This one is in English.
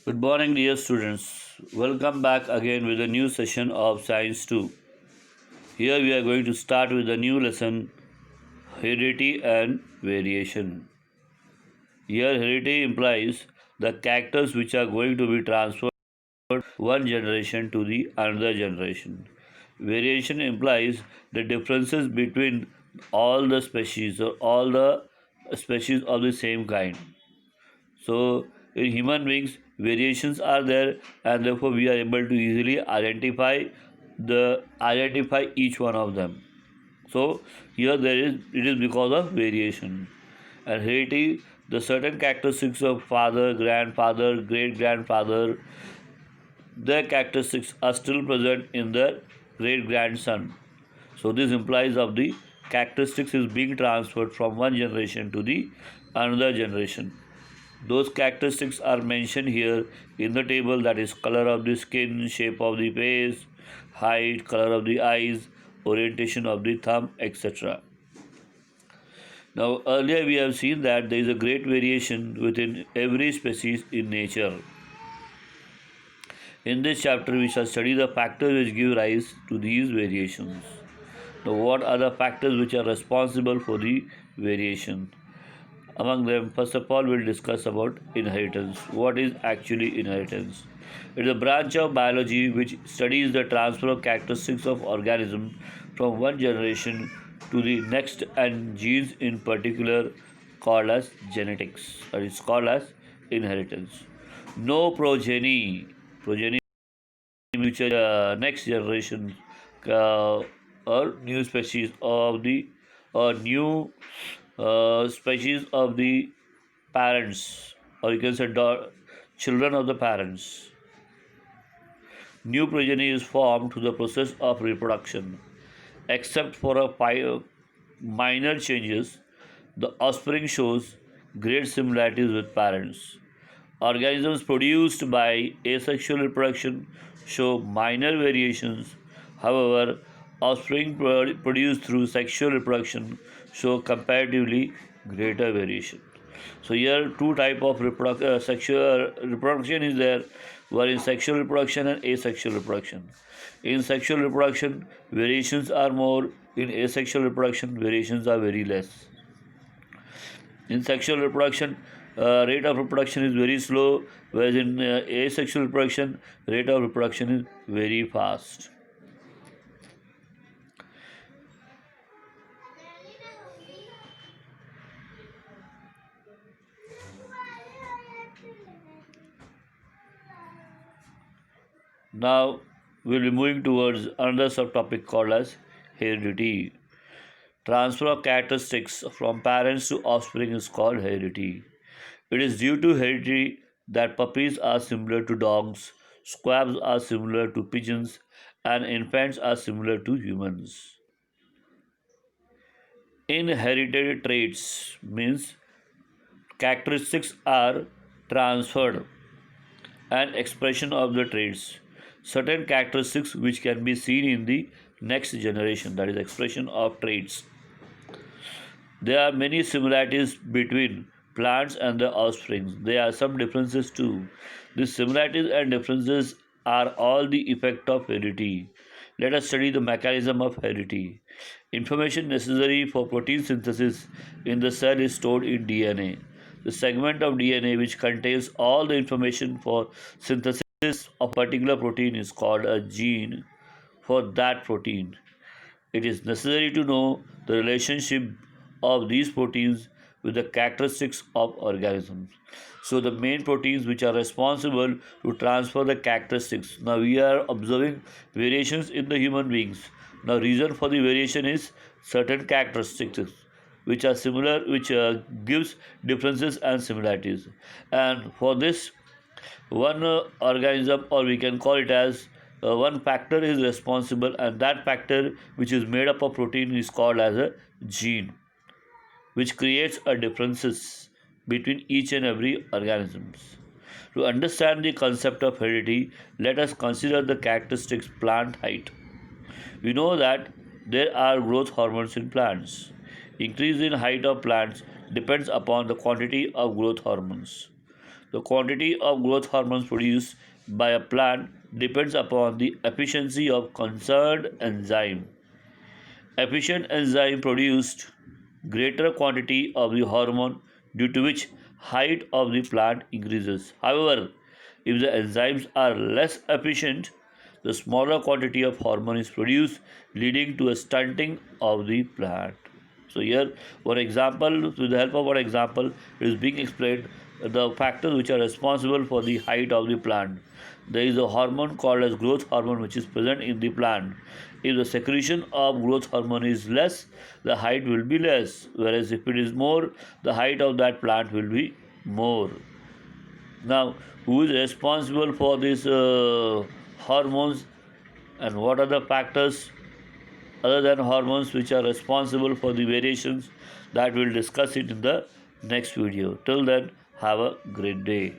Good morning, dear students. Welcome back again with a new session of Science 2. Here we are going to start with a new lesson, heredity and variation. Here, heredity implies the characters which are going to be transferred one generation to the another generation. Variation implies the differences between all the species or all the species of the same kind. So in human beings, variations are there, and therefore we are able to easily identify each one of them. So here it is because of variation. And heredity, the certain characteristics of father, grandfather, great grandfather, their characteristics are still present in their great grandson. So this implies of the characteristics is being transferred from one generation to the another generation. Those characteristics are mentioned here in the table, that is color of the skin, shape of the face, height, color of the eyes, orientation of the thumb, etc. Now earlier we have seen that there is a great variation within every species in nature. In this chapter we shall study the factors which give rise to these variations. Now what are the factors which are responsible for the variation? Among them, first of all, we'll discuss about inheritance. What is actually inheritance? It is a branch of biology which studies the transfer of characteristics of organisms from one generation to the next, and genes in particular called as genetics. That is called as inheritance. No progeny which next generation uh, or new species of the new species of the parents, or you can say children of the parents. New progeny is formed through the process of reproduction. Except for minor changes, the offspring shows great similarities with parents. Organisms produced by asexual reproduction show minor variations. However, offspring produced through sexual reproduction show comparatively greater variation. So here two type of sexual reproduction is there, one in sexual reproduction and asexual reproduction. In sexual reproduction, variations are more. In asexual reproduction, variations are very less. In sexual reproduction, rate of reproduction is very slow, whereas in asexual reproduction, rate of reproduction is very fast. Now we'll be moving towards another subtopic called as heredity. Transfer of characteristics from parents to offspring is called heredity. It is due to heredity that puppies are similar to dogs, squabs are similar to pigeons, and infants are similar to humans. Inherited traits means characteristics are transferred and expression of the traits. Certain characteristics which can be seen in the next generation, that is expression of traits. There are many similarities between plants and the offspring. There are some differences too. These similarities and differences are all the effect of heredity. Let us study the mechanism of heredity. Information necessary for protein synthesis in the cell is stored in DNA. The segment of DNA which contains all the information for synthesis of a particular protein is called a gene for that protein. It is necessary to know the relationship of these proteins with the characteristics of organisms. So the main proteins which are responsible to transfer the characteristics. Now we are observing variations in the human beings. Now reason for the variation is certain characteristics which are similar, which gives differences and similarities. And for this, one organism, or we can call it as one factor is responsible, and that factor which is made up of protein is called as a gene, which creates a differences between each and every organisms. To understand the concept of heredity, let us consider the characteristics plant height. We know that there are growth hormones in plants. Increase in height of plants depends upon the quantity of growth hormones. The quantity of growth hormones produced by a plant depends upon the efficiency of concerned enzyme. Efficient enzyme produced greater quantity of the hormone, due to which height of the plant increases. However, if the enzymes are less efficient, the smaller quantity of hormone is produced, leading to a stunting of the plant. So here, for example, with the help of one example, it is being explained the factors which are responsible for the height of the plant. There is a hormone called as growth hormone which is present in the plant. If the secretion of growth hormone is less, the height will be less. Whereas if it is more, the height of that plant will be more. Now, who is responsible for these hormones, and what are the factors other than hormones which are responsible for the variations? That we'll discuss it in the next video. Till then, have a great day.